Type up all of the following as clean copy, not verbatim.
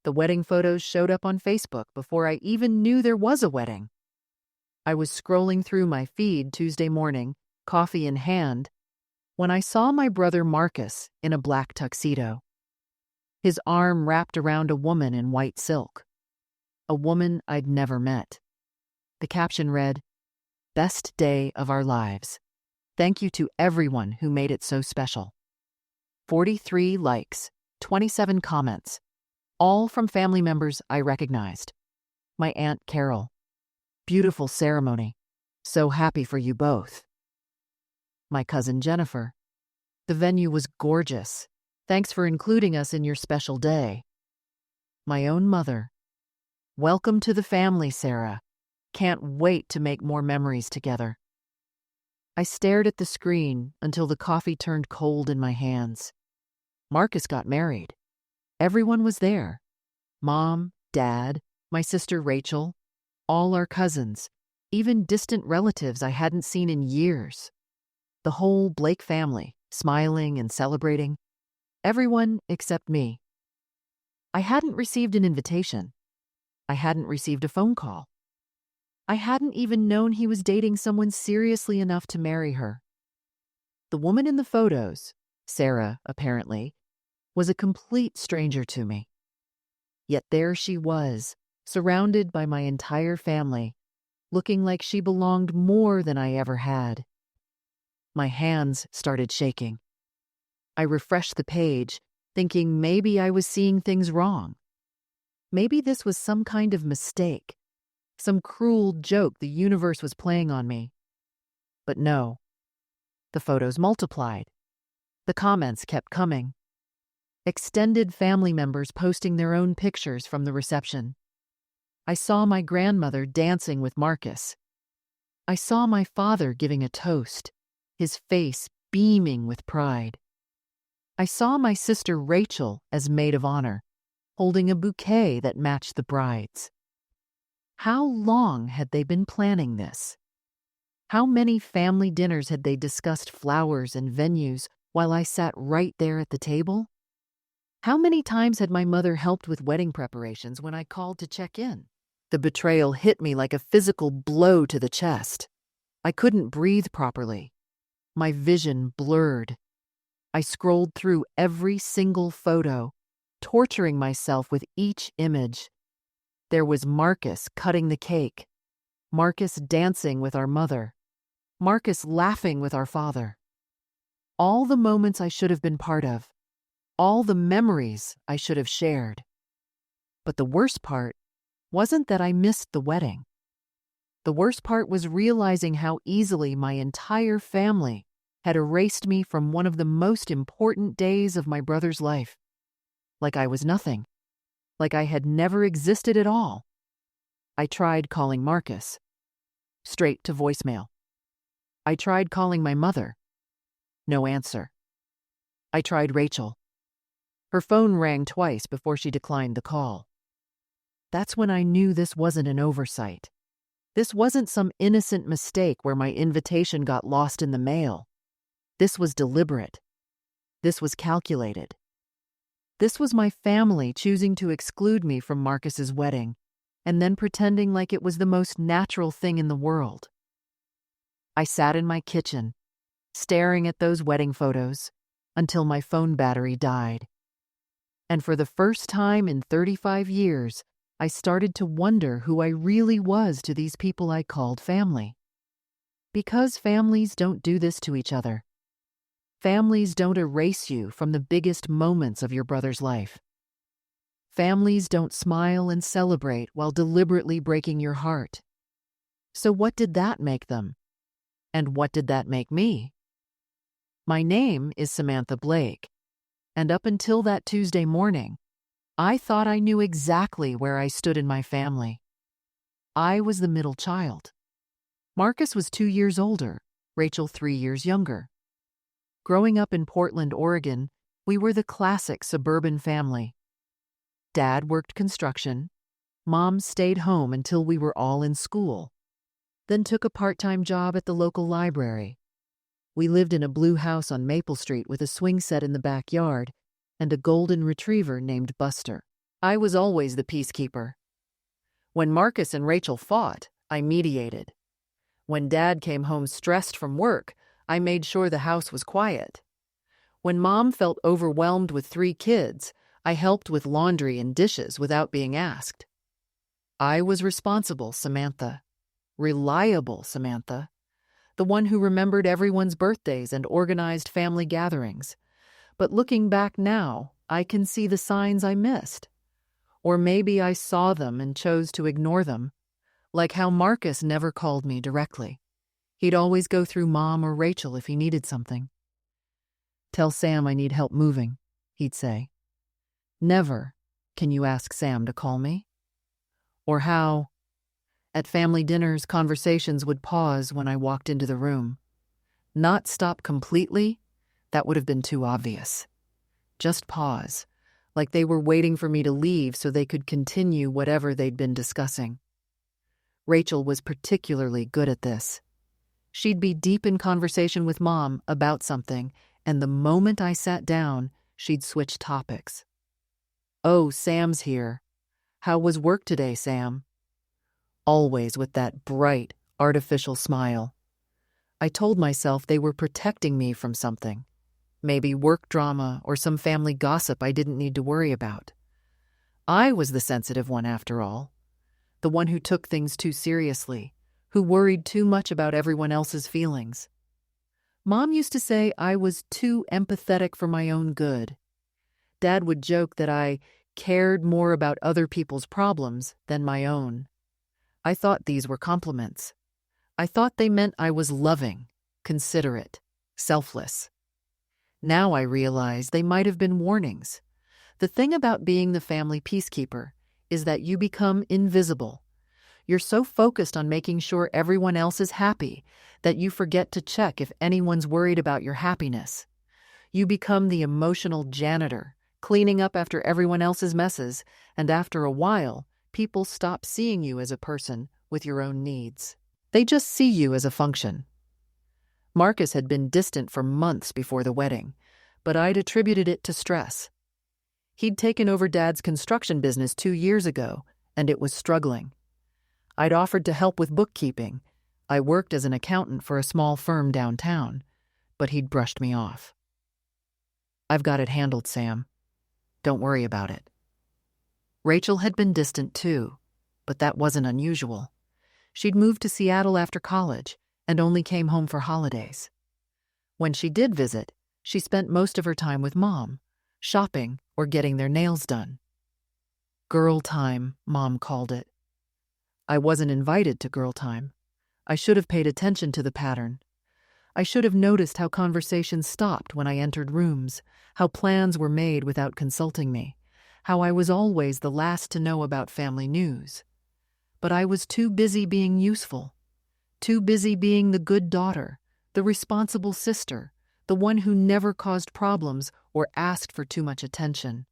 The wedding photos showed up on Facebook before I even knew there was a wedding. I was scrolling through my feed Tuesday morning, coffee in hand, when I saw my brother Marcus in a black tuxedo. His arm wrapped around a woman in white silk. A woman I'd never met. The caption read, "Best day of our lives. Thank you to everyone who made it so special." 43 likes, 27 comments, all from family members I recognized. My Aunt Carol. "Beautiful ceremony. So happy for you both." My cousin Jennifer. "The venue was gorgeous. Thanks for including us in your special day." My own mother. "Welcome to the family, Sarah. Can't wait to make more memories together." I stared at the screen until the coffee turned cold in my hands. Marcus got married. Everyone was there. Mom, Dad, my sister Rachel, all our cousins, even distant relatives I hadn't seen in years. The whole Blake family, smiling and celebrating. Everyone except me. I hadn't received an invitation. I hadn't received a phone call. I hadn't even known he was dating someone seriously enough to marry her. The woman in the photos, Sarah, apparently, was a complete stranger to me. Yet there she was, surrounded by my entire family, looking like she belonged more than I ever had. My hands started shaking. I refreshed the page, thinking maybe I was seeing things wrong. Maybe this was some kind of mistake, some cruel joke the universe was playing on me. But no. The photos multiplied. The comments kept coming. Extended family members posting their own pictures from the reception. I saw my grandmother dancing with Marcus. I saw my father giving a toast, his face beaming with pride. I saw my sister Rachel as maid of honor, holding a bouquet that matched the bride's. How long had they been planning this? How many family dinners had they discussed flowers and venues while I sat right there at the table? How many times had my mother helped with wedding preparations when I called to check in? The betrayal hit me like a physical blow to the chest. I couldn't breathe properly. My vision blurred. I scrolled through every single photo, torturing myself with each image. There was Marcus cutting the cake, Marcus dancing with our mother, Marcus laughing with our father. All the moments I should have been part of. All the memories I should have shared. But the worst part wasn't that I missed the wedding. The worst part was realizing how easily my entire family had erased me from one of the most important days of my brother's life. Like I was nothing. Like I had never existed at all. I tried calling Marcus. Straight to voicemail. I tried calling my mother. No answer. I tried Rachel. Her phone rang twice before she declined the call. That's when I knew this wasn't an oversight. This wasn't some innocent mistake where my invitation got lost in the mail. This was deliberate. This was calculated. This was my family choosing to exclude me from Marcus's wedding and then pretending like it was the most natural thing in the world. I sat in my kitchen, staring at those wedding photos until my phone battery died. And for the first time in 35 years, I started to wonder who I really was to these people I called family. Because families don't do this to each other. Families don't erase you from the biggest moments of your brother's life. Families don't smile and celebrate while deliberately breaking your heart. So what did that make them? And what did that make me? My name is Samantha Blake, and up until that Tuesday morning, I thought I knew exactly where I stood in my family. I was the middle child. Marcus was 2 years older, Rachel 3 years younger. Growing up in Portland, Oregon, we were the classic suburban family. Dad worked construction. Mom stayed home until we were all in school, then took a part-time job at the local library. We lived in a blue house on Maple Street with a swing set in the backyard and a golden retriever named Buster. I was always the peacekeeper. When Marcus and Rachel fought, I mediated. When Dad came home stressed from work, I made sure the house was quiet. When Mom felt overwhelmed with 3 kids, I helped with laundry and dishes without being asked. I was responsible, Samantha. Reliable, Samantha. The one who remembered everyone's birthdays and organized family gatherings. But looking back now, I can see the signs I missed. Or maybe I saw them and chose to ignore them, like how Marcus never called me directly. He'd always go through Mom or Rachel if he needed something. "Tell Sam I need help moving," he'd say. Never, "Can you ask Sam to call me?" Or how, at family dinners, conversations would pause when I walked into the room. Not stop completely, that would have been too obvious. Just pause, like they were waiting for me to leave so they could continue whatever they'd been discussing. Rachel was particularly good at this. She'd be deep in conversation with Mom about something, and the moment I sat down, she'd switch topics. "Oh, Sam's here. How was work today, Sam?" Always with that bright, artificial smile. I told myself they were protecting me from something. Maybe work drama or some family gossip I didn't need to worry about. I was the sensitive one after all. The one who took things too seriously, who worried too much about everyone else's feelings. Mom used to say I was too empathetic for my own good. Dad would joke that I cared more about other people's problems than my own. I thought these were compliments. I thought they meant I was loving, considerate, selfless. Now I realize they might have been warnings. The thing about being the family peacekeeper is that you become invisible. You're so focused on making sure everyone else is happy that you forget to check if anyone's worried about your happiness. You become the emotional janitor, cleaning up after everyone else's messes, and after a while, people stop seeing you as a person with your own needs. They just see you as a function. Marcus had been distant for months before the wedding, but I'd attributed it to stress. He'd taken over Dad's construction business 2 years ago, and it was struggling. I'd offered to help with bookkeeping. I worked as an accountant for a small firm downtown, but he'd brushed me off. "I've got it handled, Sam. Don't worry about it." Rachel had been distant too, but that wasn't unusual. She'd moved to Seattle after college and only came home for holidays. When she did visit, she spent most of her time with Mom, shopping or getting their nails done. Girl time, Mom called it. I wasn't invited to girl time. I should have paid attention to the pattern. I should have noticed how conversations stopped when I entered rooms, how plans were made without consulting me, how I was always the last to know about family news. But I was too busy being useful, too busy being the good daughter, the responsible sister, the one who never caused problems or asked for too much attention.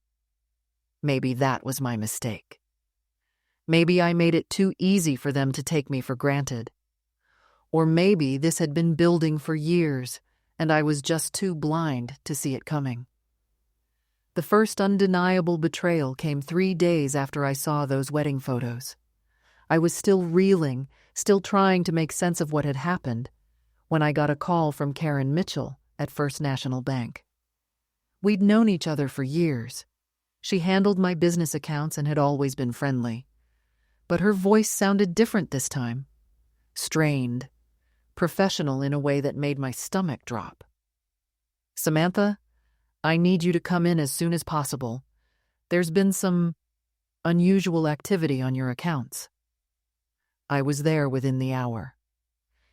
Maybe that was my mistake. Maybe I made it too easy for them to take me for granted. Or maybe this had been building for years, and I was just too blind to see it coming. The first undeniable betrayal came 3 days after I saw those wedding photos. I was still reeling, still trying to make sense of what had happened, when I got a call from Karen Mitchell at First National Bank. We'd known each other for years. She handled my business accounts and had always been friendly. But her voice sounded different this time. Strained, professional in a way that made my stomach drop. "Samantha, I need you to come in as soon as possible. There's been some unusual activity on your accounts." I was there within the hour.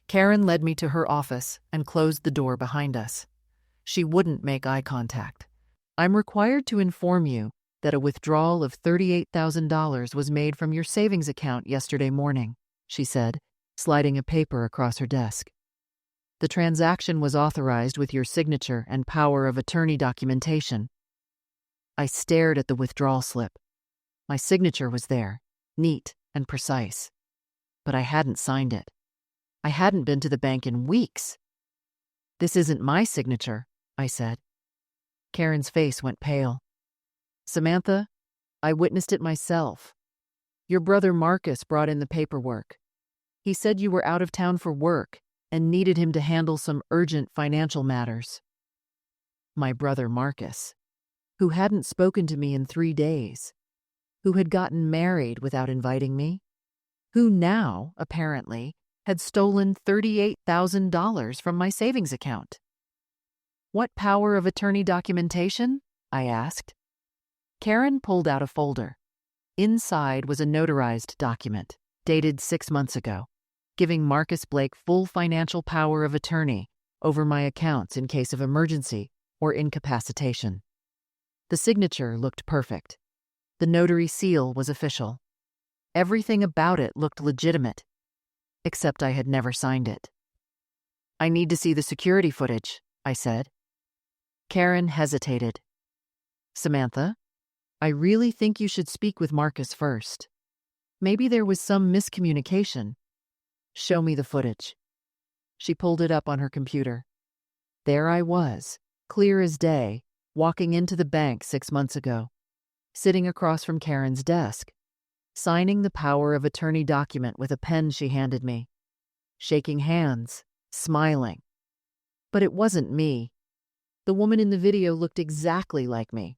Karen led me to her office and closed the door behind us. She wouldn't make eye contact. "I'm required to inform you that a withdrawal of $38,000 was made from your savings account yesterday morning," she said, sliding a paper across her desk. "The transaction was authorized with your signature and power of attorney documentation." I stared at the withdrawal slip. My signature was there, neat and precise. But I hadn't signed it. I hadn't been to the bank in weeks. "This isn't my signature," I said. Karen's face went pale. "Samantha, I witnessed it myself. Your brother Marcus brought in the paperwork. He said you were out of town for work and needed him to handle some urgent financial matters. My brother Marcus, who hadn't spoken to me in 3 days, who had gotten married without inviting me, who now, apparently, had stolen $38,000 from my savings account. What power of attorney documentation? I asked. Karen pulled out a folder. Inside was a notarized document, dated 6 months ago, giving Marcus Blake full financial power of attorney over my accounts in case of emergency or incapacitation. The signature looked perfect. The notary seal was official. Everything about it looked legitimate, except I had never signed it. I need to see the security footage, I said. Karen hesitated. Samantha, I really think you should speak with Marcus first. Maybe there was some miscommunication. Show me the footage. She pulled it up on her computer. There I was, clear as day, walking into the bank 6 months ago, sitting across from Karen's desk, signing the power of attorney document with a pen she handed me, shaking hands, smiling. But it wasn't me. The woman in the video looked exactly like me.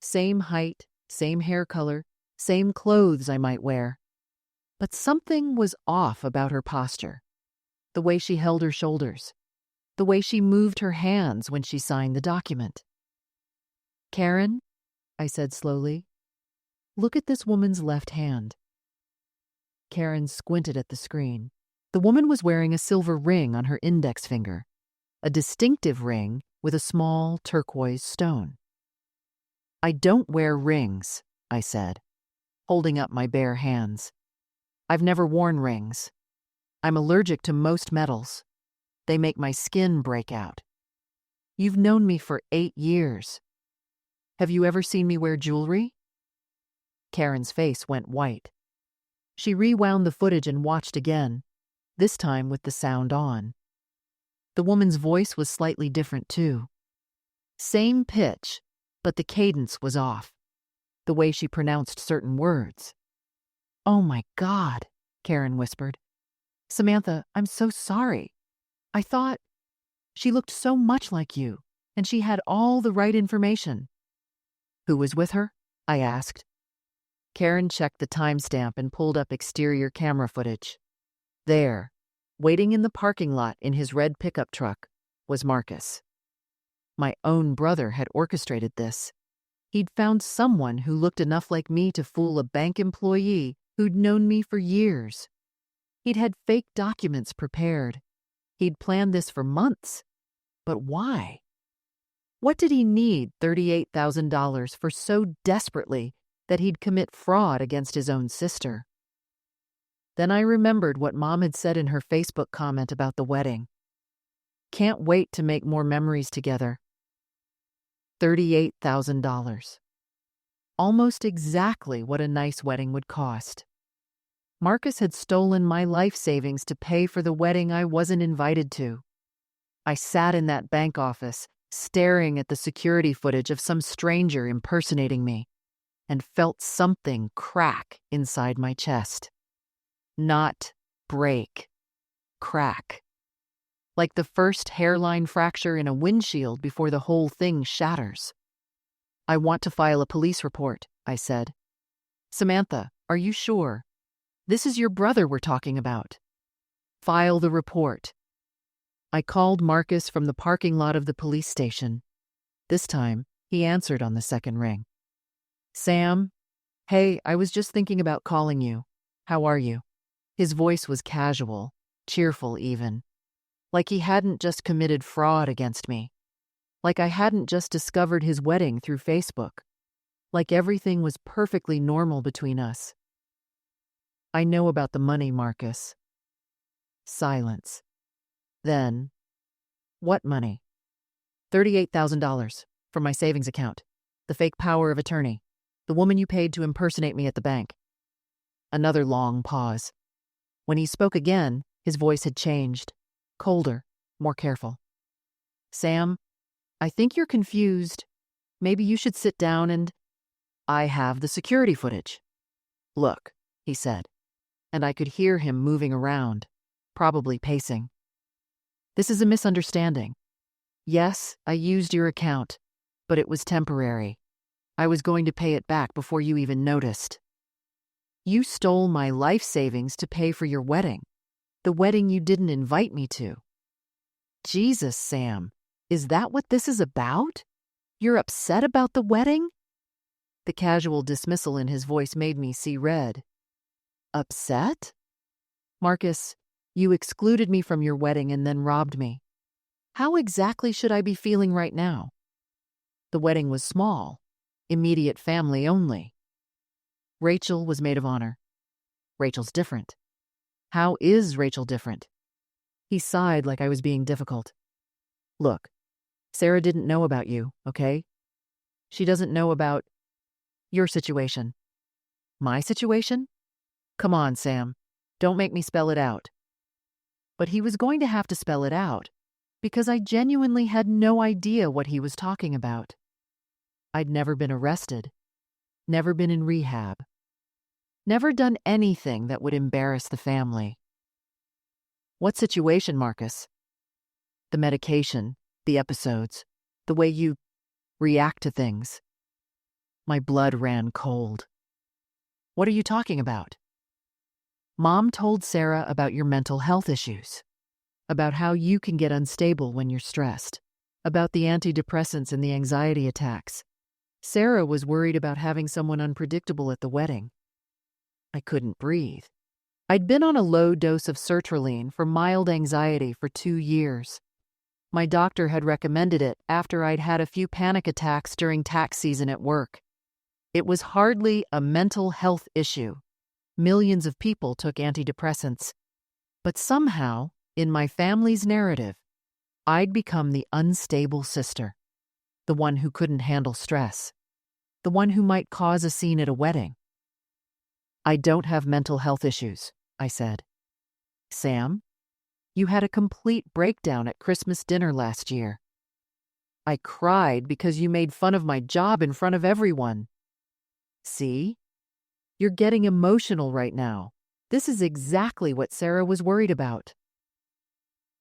Same height, same hair color, same clothes I might wear. But something was off about her posture. The way she held her shoulders. The way she moved her hands when she signed the document. Karen, I said slowly, look at this woman's left hand. Karen squinted at the screen. The woman was wearing a silver ring on her index finger, a distinctive ring with a small turquoise stone. I don't wear rings, I said, holding up my bare hands. I've never worn rings. I'm allergic to most metals. They make my skin break out. You've known me for 8 years. Have you ever seen me wear jewelry? Karen's face went white. She rewound the footage and watched again, this time with the sound on. The woman's voice was slightly different too. Same pitch, but the cadence was off. The way she pronounced certain words. Oh my God, Karen whispered. Samantha, I'm so sorry. I thought she looked so much like you, and she had all the right information. Who was with her? I asked. Karen checked the timestamp and pulled up exterior camera footage. There, waiting in the parking lot in his red pickup truck, was Marcus. My own brother had orchestrated this. He'd found someone who looked enough like me to fool a bank employee who'd known me for years. He'd had fake documents prepared. He'd planned this for months. But why? What did he need $38,000 for so desperately that he'd commit fraud against his own sister? Then I remembered what Mom had said in her Facebook comment about the wedding. Can't wait to make more memories together. $38,000. Almost exactly what a nice wedding would cost. Marcus had stolen my life savings to pay for the wedding I wasn't invited to. I sat in that bank office, staring at the security footage of some stranger impersonating me, and felt something crack inside my chest. Not break. Crack. Like the first hairline fracture in a windshield before the whole thing shatters. I want to file a police report, I said. Samantha, are you sure? This is your brother we're talking about. File the report. I called Marcus from the parking lot of the police station. This time, he answered on the second ring. Sam, hey, I was just thinking about calling you. How are you? His voice was casual, cheerful even. Like he hadn't just committed fraud against me. Like I hadn't just discovered his wedding through Facebook. Like everything was perfectly normal between us. I know about the money, Marcus. Silence. Then, what money? $38,000 from my savings account. The fake power of attorney. The woman you paid to impersonate me at the bank. Another long pause. When he spoke again, his voice had changed. Colder, more careful. Sam, I think you're confused. Maybe you should sit down and... I have the security footage. Look, he said, and I could hear him moving around, probably pacing. This is a misunderstanding. Yes, I used your account, but it was temporary. I was going to pay it back before you even noticed. You stole my life savings to pay for your wedding, the wedding you didn't invite me to. Jesus, Sam, is that what this is about? You're upset about the wedding? The casual dismissal in his voice made me see red. Upset? Marcus, you excluded me from your wedding and then robbed me. How exactly should I be feeling right now? The wedding was small, immediate family only. Rachel was maid of honor. Rachel's different. How is Rachel different? He sighed like I was being difficult. Look, Sarah didn't know about you, okay? She doesn't know about your situation. My situation? Come on, Sam. Don't make me spell it out. But he was going to have to spell it out because I genuinely had no idea what he was talking about. I'd never been arrested, never been in rehab, never done anything that would embarrass the family. What situation, Marcus? The medication, the episodes, the way you react to things. My blood ran cold. What are you talking about? Mom told Sarah about your mental health issues, about how you can get unstable when you're stressed, about the antidepressants and the anxiety attacks. Sarah was worried about having someone unpredictable at the wedding. I couldn't breathe. I'd been on a low dose of sertraline for mild anxiety for 2 years. My doctor had recommended it after I'd had a few panic attacks during tax season at work. It was hardly a mental health issue. Millions of people took antidepressants. But somehow, in my family's narrative, I'd become the unstable sister, the one who couldn't handle stress, the one who might cause a scene at a wedding. I don't have mental health issues, I said. Sam, you had a complete breakdown at Christmas dinner last year. I cried because you made fun of my job in front of everyone. See? You're getting emotional right now. This is exactly what Sarah was worried about.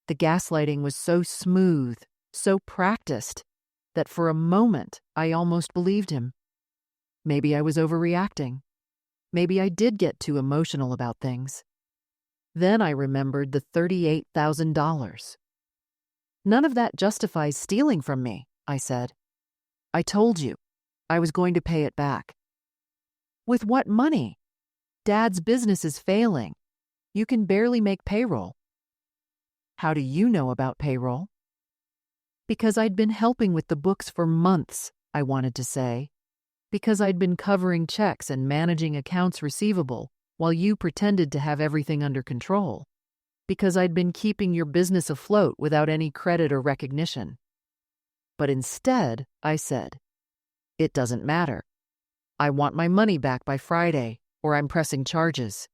The gaslighting was so smooth, so practiced, that for a moment I almost believed him. Maybe I was overreacting. Maybe I did get too emotional about things. Then I remembered the $38,000. None of that justifies stealing from me, I said. I told you, I was going to pay it back. With what money? Dad's business is failing. You can barely make payroll. How do you know about payroll? Because I'd been helping with the books for months, I wanted to say. Because I'd been covering checks and managing accounts receivable while you pretended to have everything under control. Because I'd been keeping your business afloat without any credit or recognition. But instead, I said, it doesn't matter. I want my money back by Friday, or I'm pressing charges.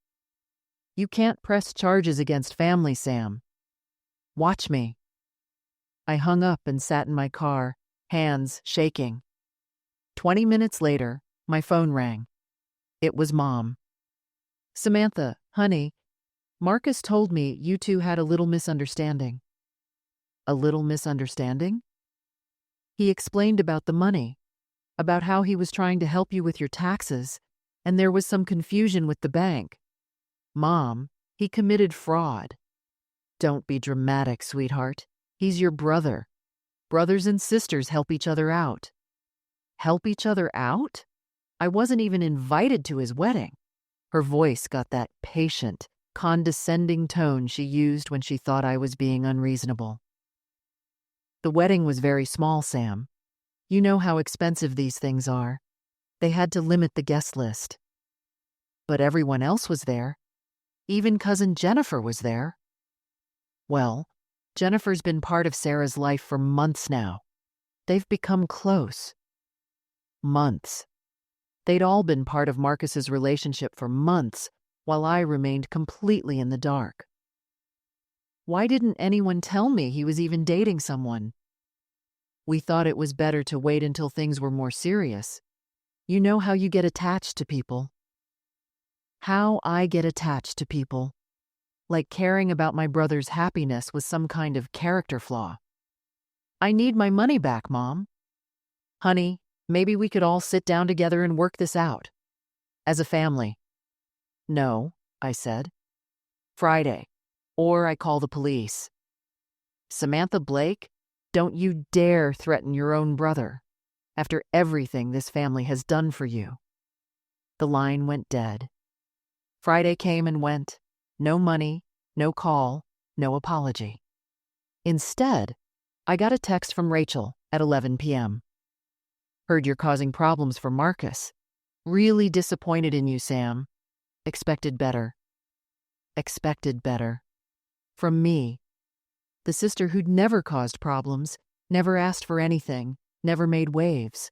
You can't press charges against family, Sam. Watch me. I hung up and sat in my car, hands shaking. 20 minutes later, my phone rang. It was Mom. Samantha, honey, Marcus told me you two had a little misunderstanding. A little misunderstanding? He explained about the money, about how he was trying to help you with your taxes, and there was some confusion with the bank. Mom, he committed fraud. Don't be dramatic, sweetheart. He's your brother. Brothers and sisters help each other out. Help each other out? I wasn't even invited to his wedding. Her voice got that patient, condescending tone she used when she thought I was being unreasonable. The wedding was very small, Sam. You know how expensive these things are. They had to limit the guest list. But everyone else was there. Even cousin Jennifer was there. Well, Jennifer's been part of Sarah's life for months now. They've become close. Months. They'd all been part of Marcus's relationship for months, while I remained completely in the dark. Why didn't anyone tell me he was even dating someone? We thought it was better to wait until things were more serious. You know how you get attached to people. How I get attached to people. Like caring about my brother's happiness was some kind of character flaw. I need my money back, Mom. Honey, maybe we could all sit down together and work this out. As a family. No, I said. Friday. Or I call the police. Samantha Blake, don't you dare threaten your own brother after everything this family has done for you. The line went dead. Friday came and went. No money, no call, no apology. Instead, I got a text from Rachel at 11 p.m. Heard you're causing problems for Marcus. Really disappointed in you, Sam. Expected better. Expected better. From me. The sister who'd never caused problems, never asked for anything, never made waves.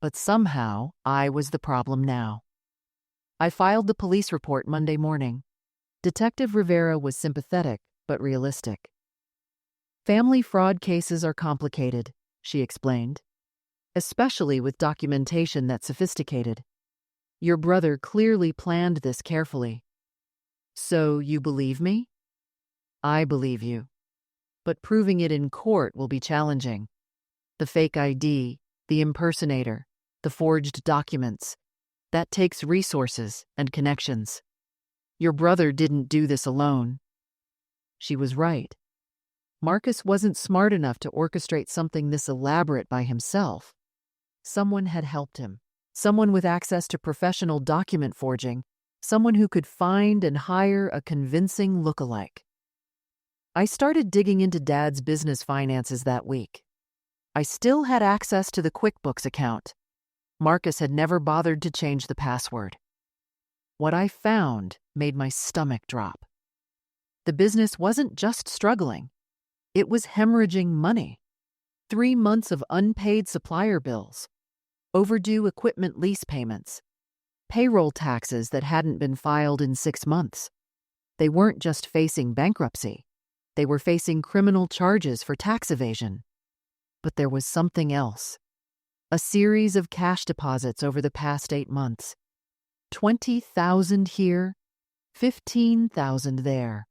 But somehow, I was the problem now. I filed the police report Monday morning. Detective Rivera was sympathetic, but realistic. Family fraud cases are complicated, she explained, especially with documentation that's sophisticated. Your brother clearly planned this carefully. So you believe me? I believe you. But proving it in court will be challenging. The fake ID, the impersonator, the forged documents. That takes resources and connections. Your brother didn't do this alone. She was right. Marcus wasn't smart enough to orchestrate something this elaborate by himself. Someone had helped him. Someone with access to professional document forging. Someone who could find and hire a convincing lookalike. I started digging into Dad's business finances that week. I still had access to the QuickBooks account. Marcus had never bothered to change the password. What I found made my stomach drop. The business wasn't just struggling. It was hemorrhaging money. 3 months of unpaid supplier bills, overdue equipment lease payments, payroll taxes that hadn't been filed in 6 months. They weren't just facing bankruptcy. They were facing criminal charges for tax evasion. But there was something else. A series of cash deposits over the past 8 months. 20,000 here, 15,000 there.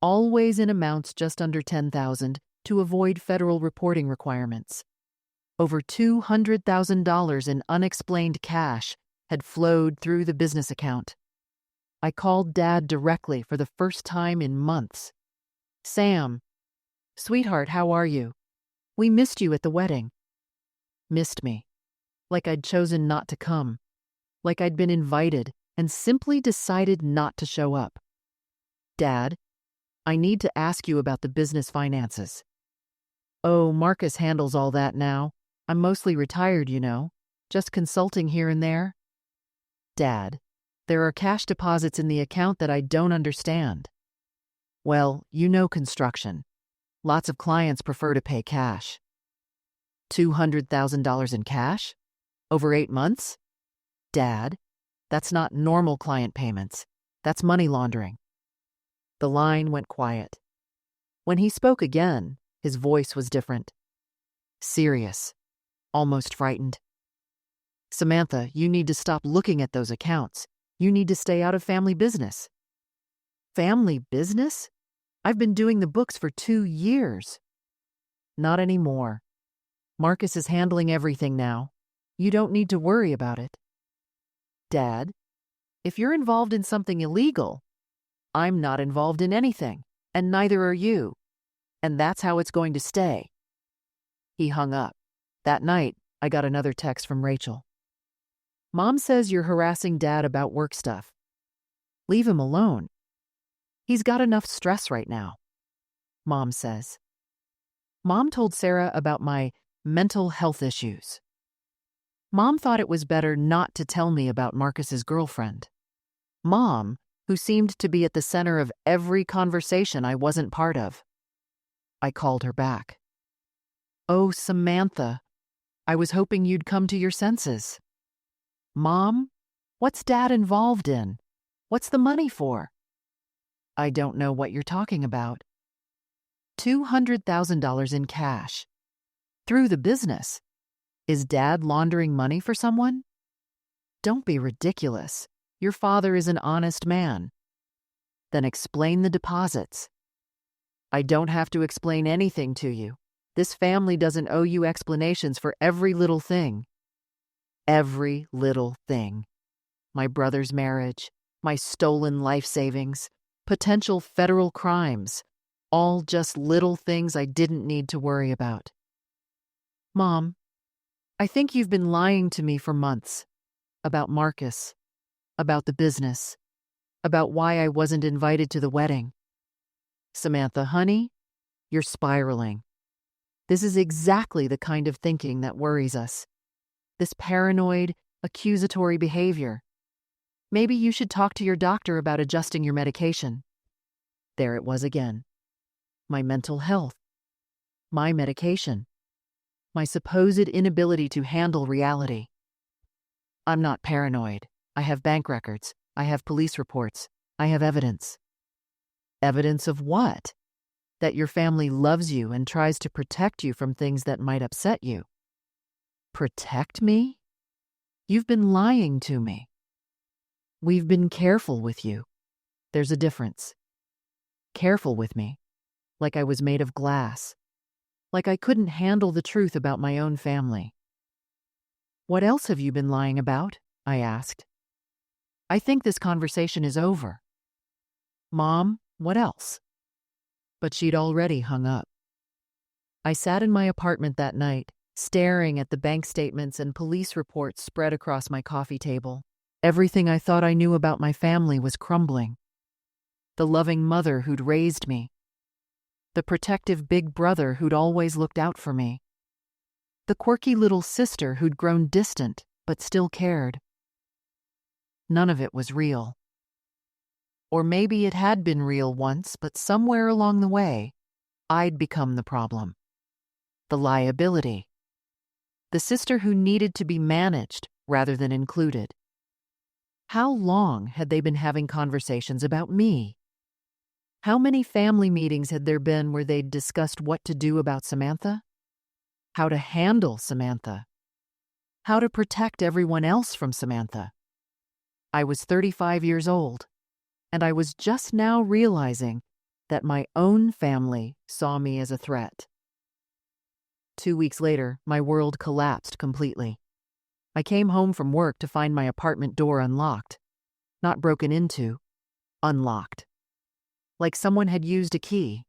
Always in amounts just under 10,000 to avoid federal reporting requirements. Over $200,000 in unexplained cash had flowed through the business account. I called Dad directly for the first time in months. Sam, sweetheart, how are you? We missed you at the wedding. Missed me. Like I'd chosen not to come. Like I'd been invited and simply decided not to show up. Dad, I need to ask you about the business finances. Oh, Marcus handles all that now. I'm mostly retired, you know. Just consulting here and there. Dad, there are cash deposits in the account that I don't understand. Well, you know construction. Lots of clients prefer to pay cash. $200,000 in cash? Over 8 months? Dad, that's not normal client payments. That's money laundering. The line went quiet. When he spoke again, his voice was different. Serious. Almost frightened. Samantha, you need to stop looking at those accounts. You need to stay out of family business. Family business? I've been doing the books for 2 years. Not anymore. Marcus is handling everything now. You don't need to worry about it. Dad, if you're involved in something illegal, I'm not involved in anything, and neither are you. And that's how it's going to stay. He hung up. That night, I got another text from Rachel. Mom says you're harassing Dad about work stuff. Leave him alone. He's got enough stress right now, Mom says. Mom told Sarah about my mental health issues. Mom thought it was better not to tell me about Marcus's girlfriend. Mom, who seemed to be at the center of every conversation I wasn't part of. I called her back. Oh, Samantha, I was hoping you'd come to your senses. Mom, what's Dad involved in? What's the money for? I don't know what you're talking about. $200,000 in cash. Through the business. Is Dad laundering money for someone? Don't be ridiculous. Your father is an honest man. Then explain the deposits. I don't have to explain anything to you. This family doesn't owe you explanations for every little thing. Every little thing. My brother's marriage, my stolen life savings, potential federal crimes, all just little things I didn't need to worry about. Mom, I think you've been lying to me for months. About Marcus, about the business, about why I wasn't invited to the wedding. Samantha, honey, you're spiraling. This is exactly the kind of thinking that worries us. This paranoid, accusatory behavior. Maybe you should talk to your doctor about adjusting your medication. There it was again. My mental health. My medication. My supposed inability to handle reality. I'm not paranoid. I have bank records. I have police reports. I have evidence. Evidence of what? That your family loves you and tries to protect you from things that might upset you. Protect me? You've been lying to me. We've been careful with you. There's a difference. Careful with me, like I was made of glass, like I couldn't handle the truth about my own family. What else have you been lying about? I asked. I think this conversation is over. Mom, what else? But she'd already hung up. I sat in my apartment that night, staring at the bank statements and police reports spread across my coffee table. Everything I thought I knew about my family was crumbling. The loving mother who'd raised me. The protective big brother who'd always looked out for me. The quirky little sister who'd grown distant but still cared. None of it was real. Or maybe it had been real once, but somewhere along the way, I'd become the problem. The liability. The sister who needed to be managed rather than included. How long had they been having conversations about me? How many family meetings had there been where they'd discussed what to do about Samantha? How to handle Samantha? How to protect everyone else from Samantha? I was 35 years old, and I was just now realizing that my own family saw me as a threat. 2 weeks later, my world collapsed completely. I came home from work to find my apartment door unlocked. Not broken into, unlocked. Like someone had used a key.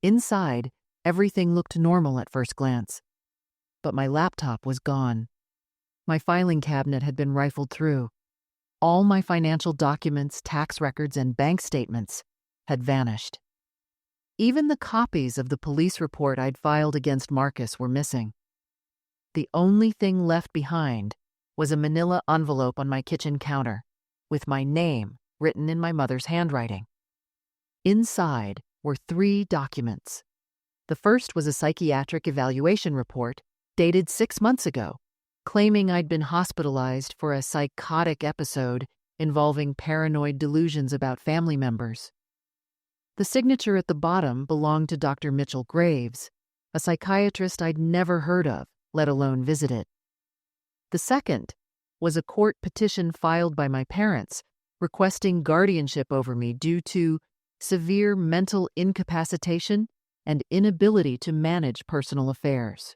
Inside, everything looked normal at first glance. But my laptop was gone. My filing cabinet had been rifled through. All my financial documents, tax records, and bank statements had vanished. Even the copies of the police report I'd filed against Marcus were missing. The only thing left behind was a manila envelope on my kitchen counter, with my name written in my mother's handwriting. Inside were 3 documents. The first was a psychiatric evaluation report dated 6 months ago, claiming I'd been hospitalized for a psychotic episode involving paranoid delusions about family members. The signature at the bottom belonged to Dr. Mitchell Graves, a psychiatrist I'd never heard of, let alone visited. The second was a court petition filed by my parents requesting guardianship over me due to severe mental incapacitation and inability to manage personal affairs.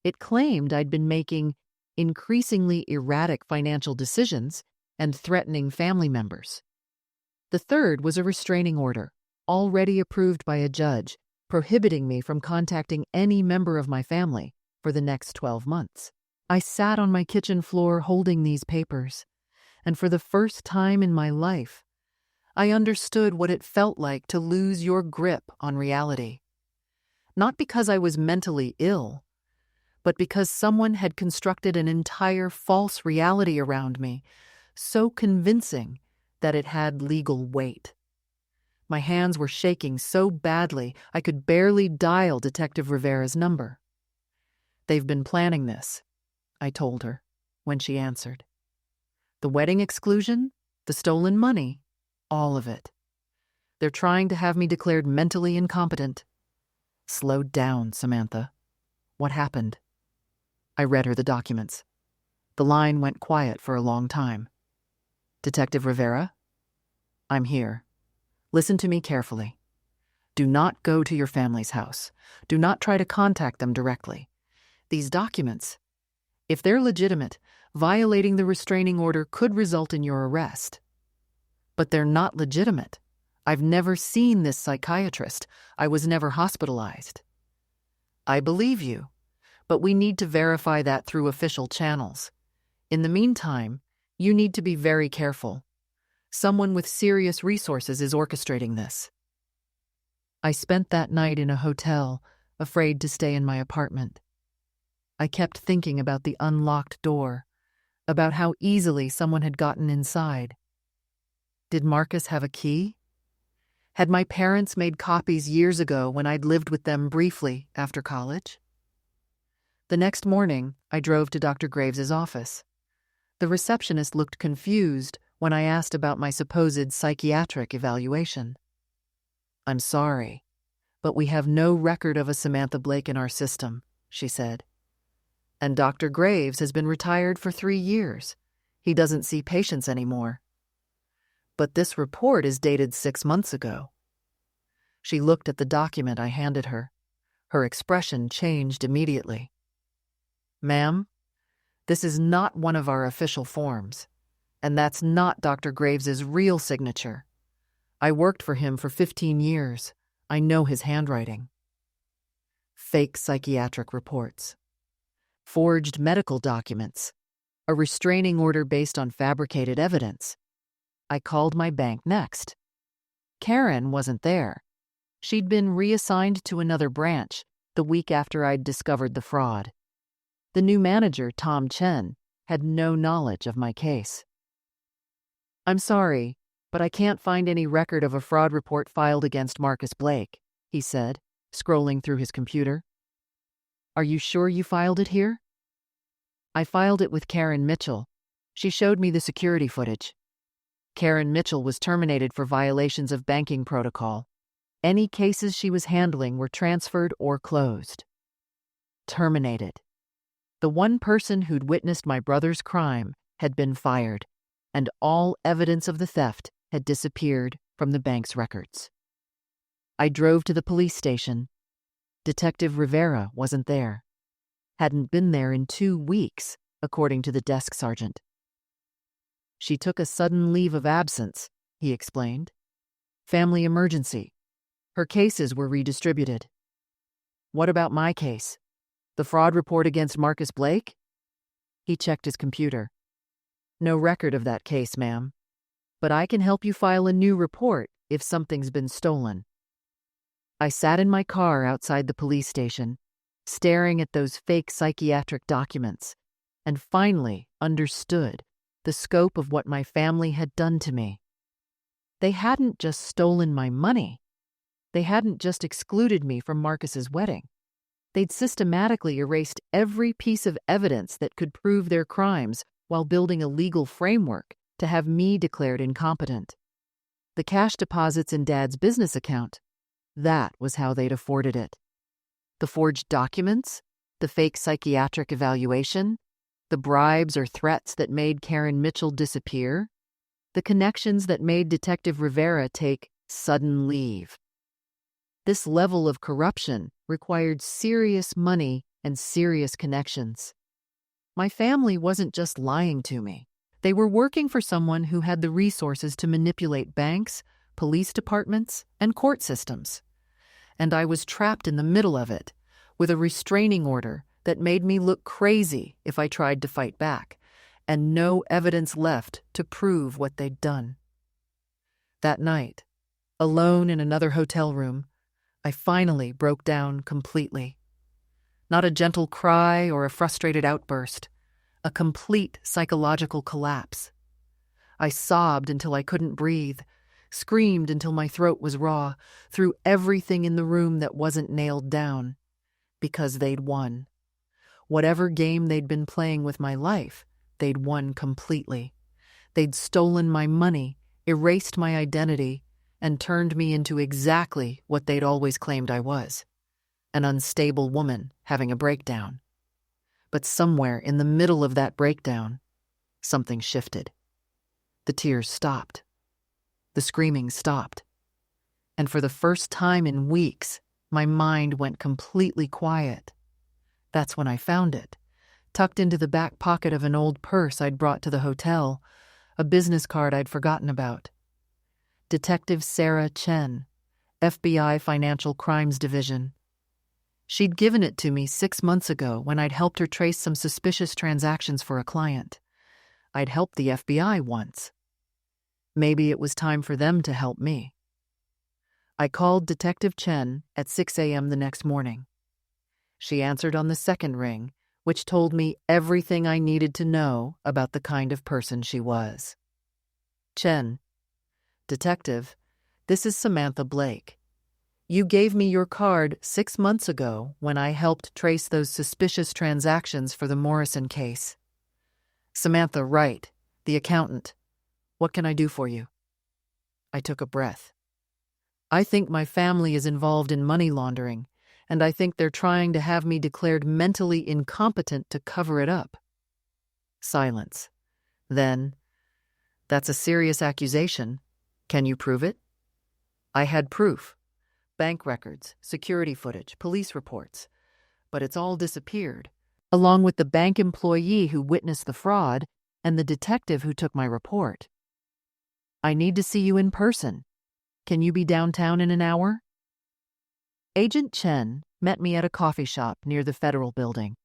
It claimed I'd been making increasingly erratic financial decisions and threatening family members. The third was a restraining order, already approved by a judge, prohibiting me from contacting any member of my family for the next 12 months. I sat on my kitchen floor holding these papers, and for the first time in my life, I understood what it felt like to lose your grip on reality. Not because I was mentally ill, but because someone had constructed an entire false reality around me, so convincing that it had legal weight. My hands were shaking so badly I could barely dial Detective Rivera's number. "They've been planning this," I told her, when she answered. "The wedding exclusion, the stolen money, all of it. They're trying to have me declared mentally incompetent." "Slow down, Samantha. What happened?" I read her the documents. The line went quiet for a long time. "Detective Rivera? I'm here. Listen to me carefully. Do not go to your family's house. Do not try to contact them directly. These documents, if they're legitimate, violating the restraining order could result in your arrest. But they're not legitimate. I've never seen this psychiatrist. I was never hospitalized. I believe you, but we need to verify that through official channels. In the meantime, you need to be very careful. Someone with serious resources is orchestrating this." I spent that night in a hotel, afraid to stay in my apartment. I kept thinking about the unlocked door, about how easily someone had gotten inside. Did Marcus have a key? Had my parents made copies years ago when I'd lived with them briefly after college? The next morning, I drove to Dr. Graves's office. The receptionist looked confused when I asked about my supposed psychiatric evaluation. "I'm sorry, but we have no record of a Samantha Blake in our system," she said. "And Dr. Graves has been retired for 3 years. He doesn't see patients anymore. But this report is dated 6 months ago." She looked at the document I handed her. Her expression changed immediately. "Ma'am, this is not one of our official forms, and that's not Dr. Graves's real signature. I worked for him for 15 years. I know his handwriting." Fake psychiatric reports. Forged medical documents. A restraining order based on fabricated evidence. I called my bank next. Karen wasn't there. She'd been reassigned to another branch the week after I'd discovered the fraud. The new manager, Tom Chen, had no knowledge of my case. "I'm sorry, but I can't find any record of a fraud report filed against Marcus Blake," he said, scrolling through his computer. "Are you sure you filed it here?" "I filed it with Karen Mitchell. She showed me the security footage. Karen Mitchell was terminated for violations of banking protocol. Any cases she was handling were transferred or closed." Terminated. The one person who'd witnessed my brother's crime had been fired, and all evidence of the theft had disappeared from the bank's records. I drove to the police station. Detective Rivera wasn't there. Hadn't been there in 2 weeks, according to the desk sergeant. "She took a sudden leave of absence," he explained. "Family emergency. Her cases were redistributed." "What about my case? The fraud report against Marcus Blake?" He checked his computer. "No record of that case, ma'am. But I can help you file a new report if something's been stolen." I sat in my car outside the police station, staring at those fake psychiatric documents, and finally understood the scope of what my family had done to me. They hadn't just stolen my money. They hadn't just excluded me from Marcus's wedding. They'd systematically erased every piece of evidence that could prove their crimes while building a legal framework to have me declared incompetent. The cash deposits in Dad's business account, that was how they'd afforded it. The forged documents, the fake psychiatric evaluation, the bribes or threats that made Karen Mitchell disappear, the connections that made Detective Rivera take sudden leave. This level of corruption required serious money and serious connections. My family wasn't just lying to me. They were working for someone who had the resources to manipulate banks, police departments, and court systems. And I was trapped in the middle of it, with a restraining order that made me look crazy if I tried to fight back, and no evidence left to prove what they'd done. That night, alone in another hotel room, I finally broke down completely. Not a gentle cry or a frustrated outburst, a complete psychological collapse. I sobbed until I couldn't breathe, screamed until my throat was raw, threw everything in the room that wasn't nailed down. Because they'd won. Whatever game they'd been playing with my life, they'd won completely. They'd stolen my money, erased my identity, and turned me into exactly what they'd always claimed I was, an unstable woman having a breakdown. But somewhere in the middle of that breakdown, something shifted. The tears stopped. The screaming stopped. And for the first time in weeks, my mind went completely quiet. That's when I found it, tucked into the back pocket of an old purse I'd brought to the hotel, a business card I'd forgotten about. Detective Sarah Chen, FBI Financial Crimes Division. She'd given it to me 6 months ago when I'd helped her trace some suspicious transactions for a client. I'd helped the FBI once. Maybe it was time for them to help me. I called Detective Chen at 6 a.m. the next morning. She answered on the second ring, which told me everything I needed to know about the kind of person she was. Chen, Detective, this is Samantha Blake. You gave me your card 6 months ago when I helped trace those suspicious transactions for the Morrison case. Samantha Wright, the accountant. What can I do for you? I took a breath. I think my family is involved in money laundering, and I think they're trying to have me declared mentally incompetent to cover it up. Silence. Then, that's a serious accusation. Can you prove it? I had proof. Bank records, security footage, police reports. But it's all disappeared, along with the bank employee who witnessed the fraud and the detective who took my report. I need to see you in person. Can you be downtown in an hour? Agent Chen met me at a coffee shop near the Federal Building.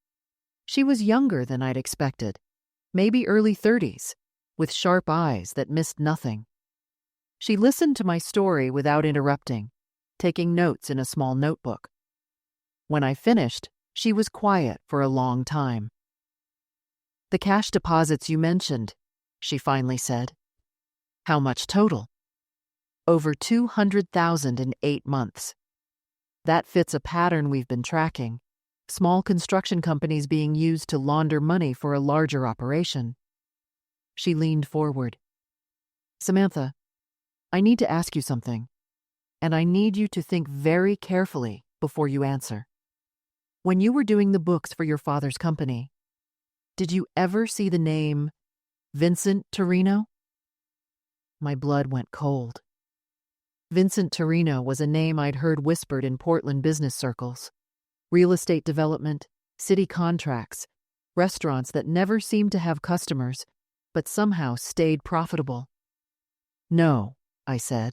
She was younger than I'd expected, maybe early 30s, with sharp eyes that missed nothing. She listened to my story without interrupting, taking notes in a small notebook. When I finished, she was quiet for a long time. The cash deposits you mentioned, she finally said. How much total? Over $200,000 in 8 months. That fits a pattern we've been tracking. Small construction companies being used to launder money for a larger operation. She leaned forward. Samantha, I need to ask you something, and I need you to think very carefully before you answer. When you were doing the books for your father's company, did you ever see the name Vincent Torino? My blood went cold. Vincent Torino was a name I'd heard whispered in Portland business circles. Real estate development, city contracts, restaurants that never seemed to have customers, but somehow stayed profitable. No, I said.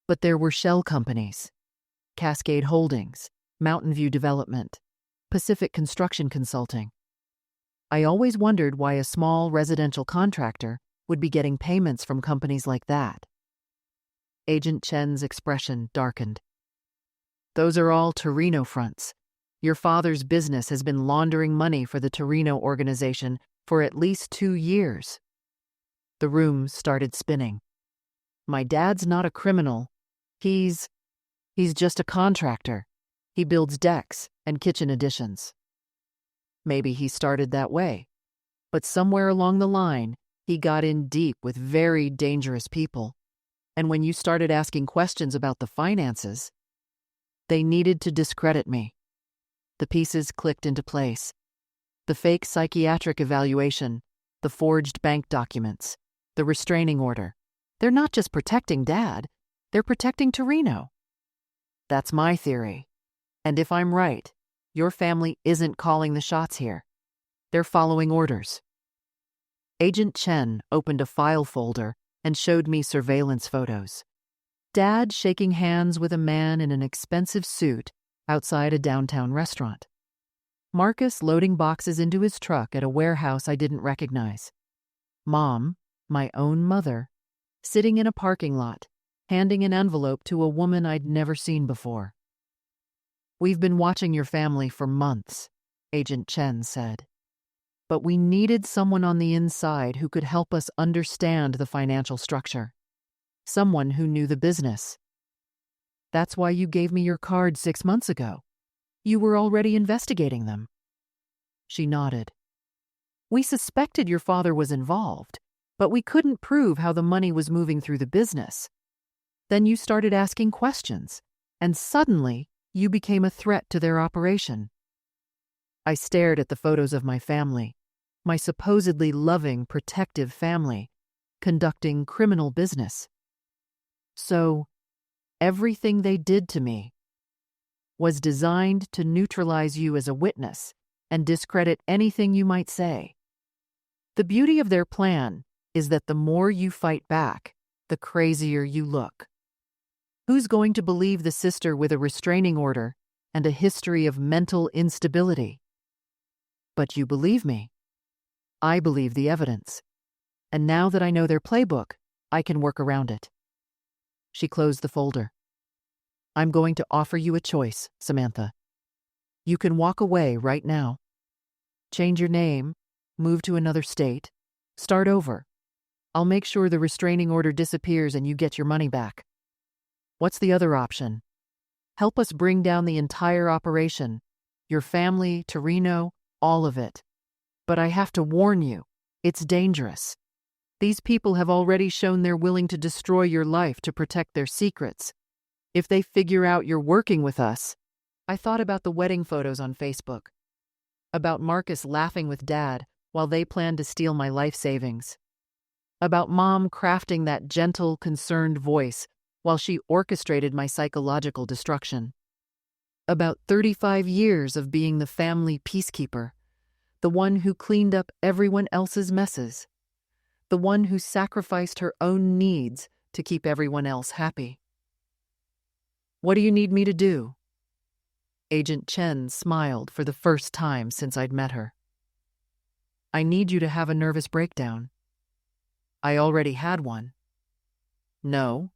But there were shell companies. Cascade Holdings, Mountain View Development, Pacific Construction Consulting. I always wondered why a small residential contractor would be getting payments from companies like that. Agent Chen's expression darkened. Those are all Torino fronts. Your father's business has been laundering money for the Torino organization for at least 2 years. The room started spinning. My dad's not a criminal. He's just a contractor. He builds decks and kitchen additions. Maybe he started that way, but somewhere along the line, he got in deep with very dangerous people. And when you started asking questions about the finances, they needed to discredit me. The pieces clicked into place. The fake psychiatric evaluation, the forged bank documents, the restraining order. They're not just protecting Dad, they're protecting Torino. That's my theory. And if I'm right, your family isn't calling the shots here. They're following orders. Agent Chen opened a file folder and showed me surveillance photos. Dad shaking hands with a man in an expensive suit outside a downtown restaurant. Marcus loading boxes into his truck at a warehouse I didn't recognize. Mom, my own mother, sitting in a parking lot, handing an envelope to a woman I'd never seen before. We've been watching your family for months, Agent Chen said. But we needed someone on the inside who could help us understand the financial structure. Someone who knew the business. That's why you gave me your card 6 months ago. You were already investigating them. She nodded. We suspected your father was involved, but we couldn't prove how the money was moving through the business. Then you started asking questions, and suddenly you became a threat to their operation. I stared at the photos of my family, my supposedly loving, protective family, conducting criminal business. So, everything they did to me was designed to neutralize you as a witness and discredit anything you might say. The beauty of their plan is that the more you fight back, the crazier you look. Who's going to believe the sister with a restraining order and a history of mental instability? But you believe me. I believe the evidence. And now that I know their playbook, I can work around it. She closed the folder. I'm going to offer you a choice, Samantha. You can walk away right now. Change your name, move to another state, start over. I'll make sure the restraining order disappears and you get your money back. What's the other option? Help us bring down the entire operation, your family, Torino, all of it. But I have to warn you, it's dangerous. These people have already shown they're willing to destroy your life to protect their secrets. If they figure out you're working with us. I thought about the wedding photos on Facebook, about Marcus laughing with Dad while they planned to steal my life savings, about Mom crafting that gentle, concerned voice while she orchestrated my psychological destruction, about 35 years of being the family peacekeeper, the one who cleaned up everyone else's messes, the one who sacrificed her own needs to keep everyone else happy. What do you need me to do? Agent Chen smiled for the first time since I'd met her. I need you to have a nervous breakdown. I already had one. No,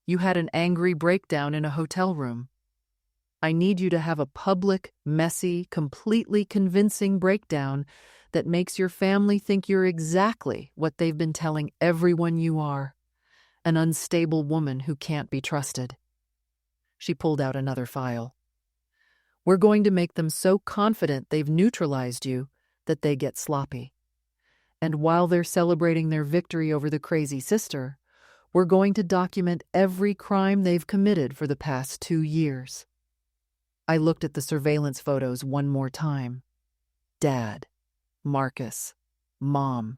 you had an angry breakdown in a hotel room. I need you to have a public, messy, completely convincing breakdown that makes your family think you're exactly what they've been telling everyone you are, an unstable woman who can't be trusted. She pulled out another file. We're going to make them so confident they've neutralized you that they get sloppy. And while they're celebrating their victory over the crazy sister, we're going to document every crime they've committed for the past 2 years. I looked at the surveillance photos one more time. Dad, Marcus, Mom,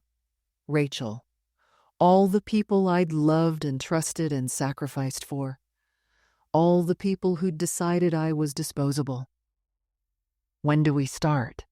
Rachel, all the people I'd loved and trusted and sacrificed for. All the people who'd decided I was disposable. When do we start?